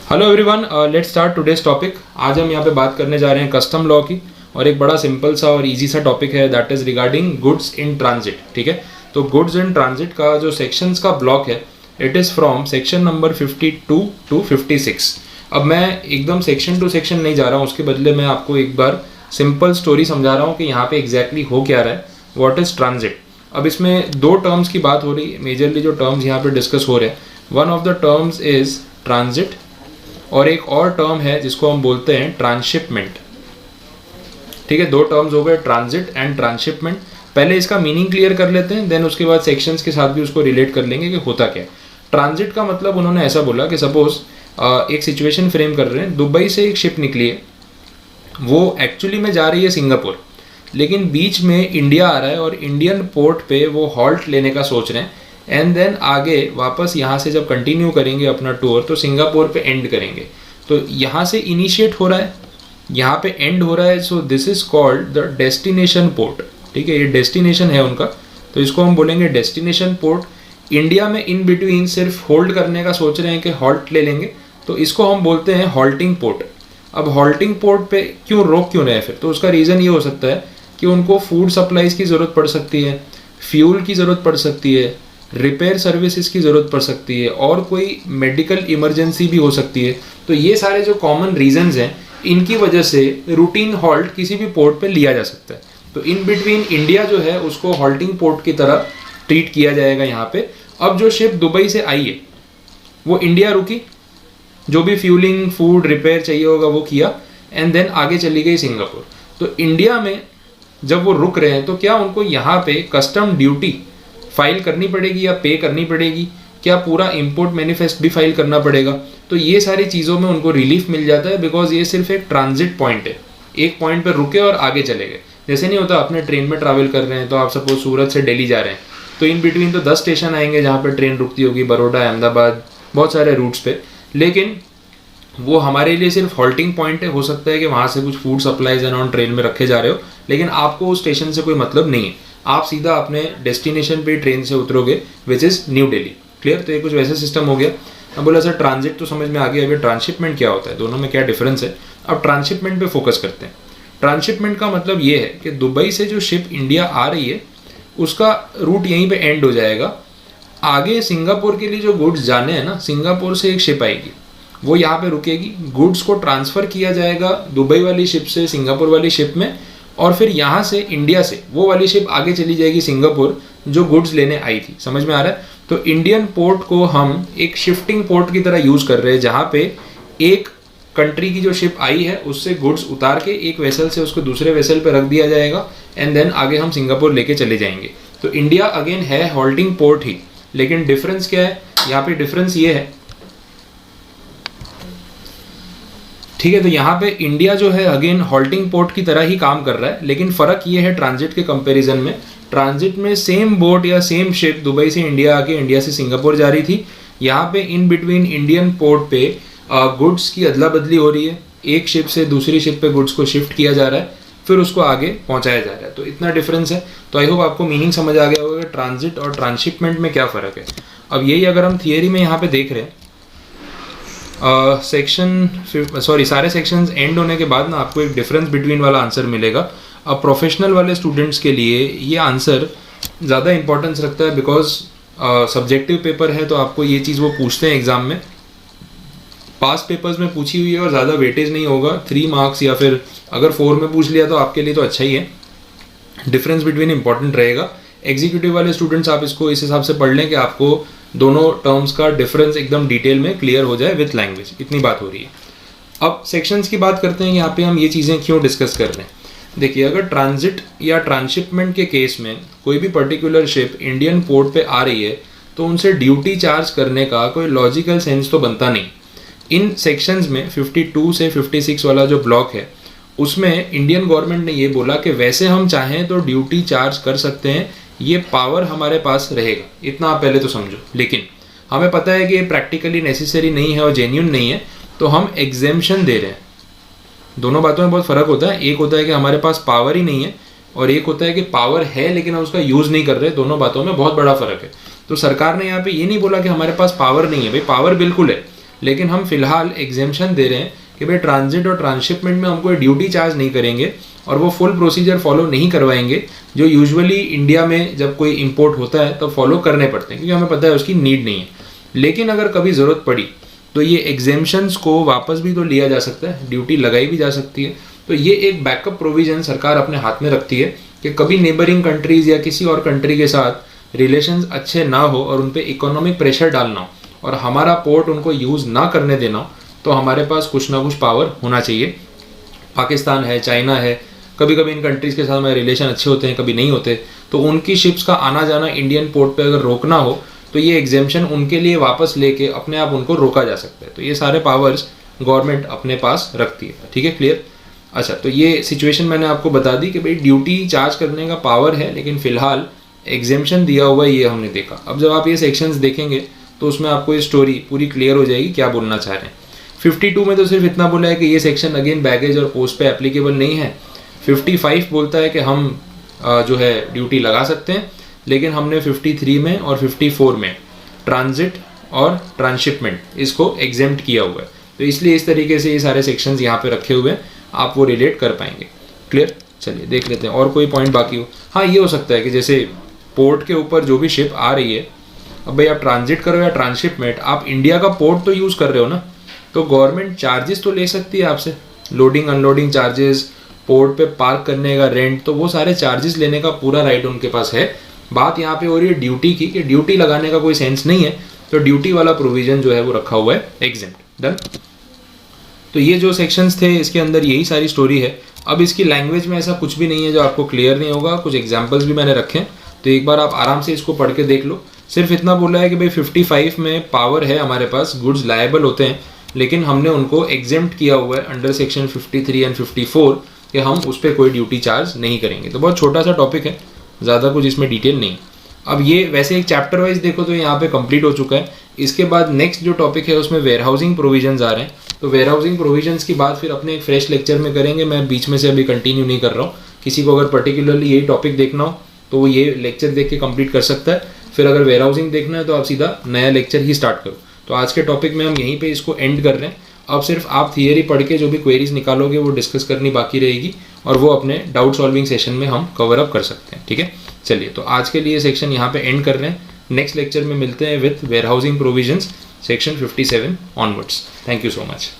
Hello everyone, let's start today's topic. आज हम यहाँ पे बात करने जा रहे हैं कस्टम लॉ की, और एक बड़ा सिंपल सा और इजी सा टॉपिक है, that is regarding goods in transit. ठीक है, तो गुड्स इन ट्रांजिट का जो सेक्शंस का ब्लॉक है, it is from section number 52 to 56। अब मैं एकदम सेक्शन टू सेक्शन नहीं जा रहा हूँ, उसके बदले मैं आपको एक बार सिंपल स्टोरी समझा रहा हूँ कि यहाँ पे एग्जैक्टली हो क्या रहा है, व्हाट इज ट्रांजिट। अब इसमें दो टर्म्स की बात हो रही है, मेजरली जो टर्म्स यहाँ पे डिस्कस हो रहे हैं, one of the terms is transit और एक और टर्म है जिसको हम बोलते हैं ट्रांसशिपमेंट। ठीक है, दो टर्म्स हो गए, ट्रांजिट एंड ट्रांसशिपमेंट। पहले इसका मीनिंग क्लियर कर लेते हैं, देन उसके बाद सेक्शंस के साथ भी उसको रिलेट कर लेंगे कि होता क्या है। ट्रांजिट का मतलब उन्होंने ऐसा बोला कि सपोज एक सिचुएशन फ्रेम कर रहे हैं, दुबई से एक शिप निकली है, वो एक्चुअली में जा रही है सिंगापुर, लेकिन बीच में इंडिया आ रहा है और इंडियन पोर्ट पे वो हॉल्ट लेने का सोच रहे हैं, एंड देन आगे वापस यहाँ से जब कंटिन्यू करेंगे अपना टूर तो सिंगापुर पे एंड करेंगे। तो यहाँ से इनिशिएट हो रहा है, यहाँ पे एंड हो रहा है, so this is called the destination port. ठीक है, ये डेस्टिनेशन है उनका, तो इसको हम बोलेंगे डेस्टिनेशन पोर्ट। इंडिया में इन बिटवीन सिर्फ होल्ड करने का सोच रहे हैं कि हॉल्ट ले लेंगे, तो इसको हम बोलते हैं हॉल्टिंग पोर्ट। अब हॉल्टिंग पोर्ट पे क्यों रोक क्यों रहे फिर, तो उसका रीज़न ये हो सकता है कि उनको फूड सप्लाईज की ज़रूरत पड़ सकती है, फ्यूल की ज़रूरत पड़ सकती है, रिपेयर सर्विसेज की ज़रूरत पड़ सकती है, और कोई मेडिकल इमरजेंसी भी हो सकती है। तो ये सारे जो कॉमन रीजंस हैं, इनकी वजह से रूटीन हॉल्ट किसी भी पोर्ट पे लिया जा सकता है। तो इन बिटवीन इंडिया जो है उसको हॉल्टिंग पोर्ट की तरह ट्रीट किया जाएगा यहाँ पे। अब जो शिप दुबई से आई है वो इंडिया रुकी, जो भी फ्यूलिंग फूड रिपेयर चाहिए होगा वो किया, एंड देन आगे चली गई सिंगापुर। तो इंडिया में जब वो रुक रहे हैं तो क्या उनको यहाँ पे कस्टम ड्यूटी फाइल करनी पड़ेगी या पे करनी पड़ेगी, क्या पूरा इंपोर्ट मैनिफेस्ट भी फाइल करना पड़ेगा? तो ये सारी चीज़ों में उनको रिलीफ मिल जाता है, बिकॉज ये सिर्फ एक ट्रांजिट पॉइंट है, एक पॉइंट पर रुके और आगे चले गए। जैसे नहीं होता, अपने ट्रेन में ट्रैवल कर रहे हैं तो आप सपोज सूरत से दिल्ली जा रहे हैं, तो इन बिटवीन तो 10 स्टेशन आएंगे जहाँ पर ट्रेन रुकती होगी, बड़ौदा, अहमदाबाद, बहुत सारे रूट्स पे, लेकिन वो हमारे लिए सिर्फ हॉल्टिंग पॉइंट है। हो सकता है कि वहाँ से कुछ food supplies and on train में रखे जा रहे हो, लेकिन आपको उस स्टेशन से कोई मतलब नहीं है, आप सीधा अपने डेस्टिनेशन पे ट्रेन से उतरोगे, which is new Delhi. Clear? तो ये कुछ वैसा सिस्टम हो गया। अब बोला सर ट्रांजिट तो समझ में आ गया, अभी ट्रांसशिपमेंट क्या होता है, दोनों में क्या डिफरेंस है। अब ट्रांसशिपमेंट पे फोकस करते हैं। ट्रांसशिपमेंट का मतलब ये है कि दुबई से जो शिप इंडिया आ रही है उसका रूट यहीं पे एंड हो जाएगा। आगे सिंगापुर के लिए जो गुड्स जाने हैं ना, सिंगापुर से एक शिप आएगी, वो यहाँ पे रुकेगी, गुड्स को ट्रांसफ़र किया जाएगा दुबई वाली शिप से सिंगापुर वाली शिप में, और फिर यहाँ से इंडिया से वो वाली शिप आगे चली जाएगी सिंगापुर जो गुड्स लेने आई थी। समझ में आ रहा है? तो इंडियन पोर्ट को हम एक शिफ्टिंग पोर्ट की तरह यूज़ कर रहे हैं, जहाँ पे एक कंट्री की जो शिप आई है उससे गुड्स उतार के एक वेसल से उसको दूसरे वेसल पे रख दिया जाएगा, एंड देन आगे हम सिंगापुर लेके चले जाएंगे। तो इंडिया अगेन है हॉल्टिंग पोर्ट ही, लेकिन डिफरेंस क्या है यहाँ पे? डिफरेंस ये है, ठीक है, तो यहाँ पे इंडिया जो है अगेन हॉल्टिंग पोर्ट की तरह ही काम कर रहा है, लेकिन फ़र्क ये है ट्रांजिट के कंपैरिजन में, ट्रांजिट में सेम बोट या सेम शिप दुबई से इंडिया आके इंडिया से सिंगापुर जा रही थी, यहाँ पे इन बिटवीन इंडियन पोर्ट पे गुड्स की अदला बदली हो रही है, एक शिप से दूसरी शिप पे गुड्स को शिफ्ट किया जा रहा है, फिर उसको आगे पहुँचाया जा रहा है। तो इतना डिफरेंस है। तो आई होप आपको मीनिंग समझ आ गया होगा ट्रांजिट और ट्रांसशिपमेंट में क्या फ़र्क है। अब यही अगर हम थियरी में यहाँ पे देख रहे हैं, सारे सेक्शंस एंड होने के बाद ना आपको एक डिफरेंस बिटवीन वाला आंसर मिलेगा। अब प्रोफेशनल वाले स्टूडेंट्स के लिए ये आंसर ज़्यादा इंपॉर्टेंस रखता है, बिकॉज सब्जेक्टिव पेपर है, तो आपको ये चीज़ वो पूछते हैं एग्ज़ाम में, पास पेपर्स में पूछी हुई है और ज़्यादा वेटेज नहीं होगा, 3 मार्क्स, या फिर अगर 4 में पूछ लिया तो आपके लिए तो अच्छा ही है, डिफरेंस बिटवीन इंपॉर्टेंट रहेगा। एग्जीक्यूटिव वाले स्टूडेंट्स आप इसको इस हिसाब से पढ़ लें कि आपको दोनों टर्म्स का डिफरेंस एकदम डिटेल में क्लियर हो जाए विथ लैंग्वेज। इतनी बात हो रही है। अब सेक्शंस की बात करते हैं, यहाँ पे हम ये चीज़ें क्यों डिस्कस कर रहे हैं। देखिए, अगर ट्रांजिट या ट्रांसशिपमेंट के केस में कोई भी पर्टिकुलर शिप इंडियन पोर्ट पे आ रही है, तो उनसे ड्यूटी चार्ज करने का कोई लॉजिकल सेंस तो बनता नहीं। इन सेक्शंस में 52 से 56 वाला जो ब्लॉक है, उसमें इंडियन गवर्नमेंट ने ये बोला कि वैसे हम चाहें तो ड्यूटी चार्ज कर सकते हैं, ये पावर हमारे पास रहेगा, इतना आप पहले तो समझो। लेकिन हमें पता है कि ये प्रैक्टिकली नेसेसरी नहीं है और जेन्युइन नहीं है, तो हम एग्जेम्पशन दे रहे हैं। दोनों बातों में बहुत फ़र्क होता है। एक होता है कि हमारे पास पावर ही नहीं है, और एक होता है कि पावर है लेकिन हम उसका यूज़ नहीं कर रहे। दोनों बातों में बहुत बड़ा फ़र्क है। तो सरकार ने यहाँ पे ये नहीं बोला कि हमारे पास पावर नहीं है, भाई पावर बिल्कुल है, लेकिन हम फिलहाल एग्जेम्पशन दे रहे हैं कि भाई ट्रांजिट और ट्रांसशिपमेंट में हमको ड्यूटी चार्ज नहीं करेंगे और वो फुल प्रोसीजर फॉलो नहीं करवाएंगे जो यूजुअली इंडिया में जब कोई इंपोर्ट होता है तो फॉलो करने पड़ते हैं, क्योंकि हमें पता है उसकी नीड नहीं है। लेकिन अगर कभी ज़रूरत पड़ी तो ये एग्जेम्पशंस को वापस भी तो लिया जा सकता है, ड्यूटी लगाई भी जा सकती है। तो ये एक बैकअप प्रोविज़न सरकार अपने हाथ में रखती है कि कभी नेबरिंग कंट्रीज़ या किसी और कंट्री के साथ रिलेशंस अच्छे ना हो और उन पर इकोनॉमिक प्रेशर डालना हो और हमारा पोर्ट उनको यूज़ ना करने देना हो, तो हमारे पास कुछ ना कुछ पावर होना चाहिए। पाकिस्तान है, चाइना है, कभी कभी इन कंट्रीज़ के साथ हमारे रिलेशन अच्छे होते हैं, कभी नहीं होते, तो उनकी शिप्स का आना जाना इंडियन पोर्ट पे अगर रोकना हो तो ये एग्जेम्पशन उनके लिए वापस लेके अपने आप उनको रोका जा सकता है। तो ये सारे पावर्स गवर्नमेंट अपने पास रखती है। ठीक है, क्लियर? अच्छा, तो ये सिचुएशन मैंने आपको बता दी कि भाई ड्यूटी चार्ज करने का पावर है, लेकिन फिलहाल एग्जेम्पशन दिया हुआ है, ये हमने देखा। अब जब आप ये सेक्शंस देखेंगे तो उसमें आपको ये स्टोरी पूरी क्लियर हो जाएगी क्या बोलना चाह रहे हैं। 52 में तो सिर्फ इतना बोला है कि ये सेक्शन अगेन बैगेज और पोस्ट पे एप्लीकेबल नहीं है। 55 बोलता है कि हम जो है ड्यूटी लगा सकते हैं, लेकिन हमने 53 में और 54 में ट्रांजिट और ट्रांसशिपमेंट इसको एग्जेम्प्ट किया हुआ है। तो इसलिए इस तरीके से ये सारे सेक्शंस यहाँ पे रखे हुए हैं, आप वो रिलेट कर पाएंगे। क्लियर? चलिए देख लेते हैं और कोई पॉइंट बाकी हो। हाँ, ये हो सकता है कि जैसे पोर्ट के ऊपर जो भी शिप आ रही है, अब भाई आप ट्रांजिट करो या ट्रांसशिपमेंट, आप इंडिया का पोर्ट तो यूज़ कर रहे हो ना, तो गवर्नमेंट चार्जेस तो ले सकती है आपसे, लोडिंग अनलोडिंग चार्जेस, पोर्ट पे पार्क करने का रेंट, तो वो सारे चार्जेस लेने का पूरा राइट उनके पास है। बात यहाँ पे हो रही है ड्यूटी की, कि ड्यूटी लगाने का कोई सेंस नहीं है, तो ड्यूटी वाला प्रोविजन जो है वो रखा हुआ है एग्जेम्प्ट। डन? तो ये जो सेक्शंस थे इसके अंदर यही सारी स्टोरी है। अब इसकी लैंग्वेज में ऐसा कुछ भी नहीं है जो आपको क्लियर नहीं होगा, कुछ एग्जाम्पल्स भी मैंने रखे हैं, तो एक बार आप आराम से इसको पढ़ के देख लो। सिर्फ इतना बोला है कि भाई 55 में पावर है हमारे पास, गुड्स लायबल होते हैं, लेकिन हमने उनको एग्जेम्प्ट किया हुआ है अंडर सेक्शन 53 एंड 54 कि हम उस पर कोई ड्यूटी चार्ज नहीं करेंगे। तो बहुत छोटा सा टॉपिक है, ज़्यादा कुछ इसमें डिटेल नहीं। अब ये वैसे एक चैप्टर वाइज देखो तो यहाँ पे कंप्लीट हो चुका है। इसके बाद नेक्स्ट जो टॉपिक है उसमें वेयर हाउसिंग प्रोविजंस आ रहे हैं, तो वेयर हाउसिंग प्रोविजंस की बात फिर अपने एक फ्रेश लेक्चर में करेंगे। मैं बीच में से अभी कंटिन्यू नहीं कर रहा हूँ। किसी को अगर पर्टिकुलरली यही टॉपिक देखना हो तो वो ये लेक्चर देख के कंप्लीट कर सकता है। फिर अगर वेयर हाउसिंग देखना है तो आप सीधा नया लेक्चर ही स्टार्ट करो। तो आज के टॉपिक में हम यहीं पे इसको एंड कर रहे हैं। अब सिर्फ आप थियरी पढ़ के जो भी क्वेरीज निकालोगे वो डिस्कस करनी बाकी रहेगी, और वो अपने डाउट सॉल्विंग सेशन में हम कवर अप कर सकते हैं। ठीक है, चलिए तो आज के लिए सेक्शन यहाँ पे एंड कर रहे हैं। नेक्स्ट लेक्चर में मिलते हैं with warehousing provisions section 57 onwards. Thank you so much.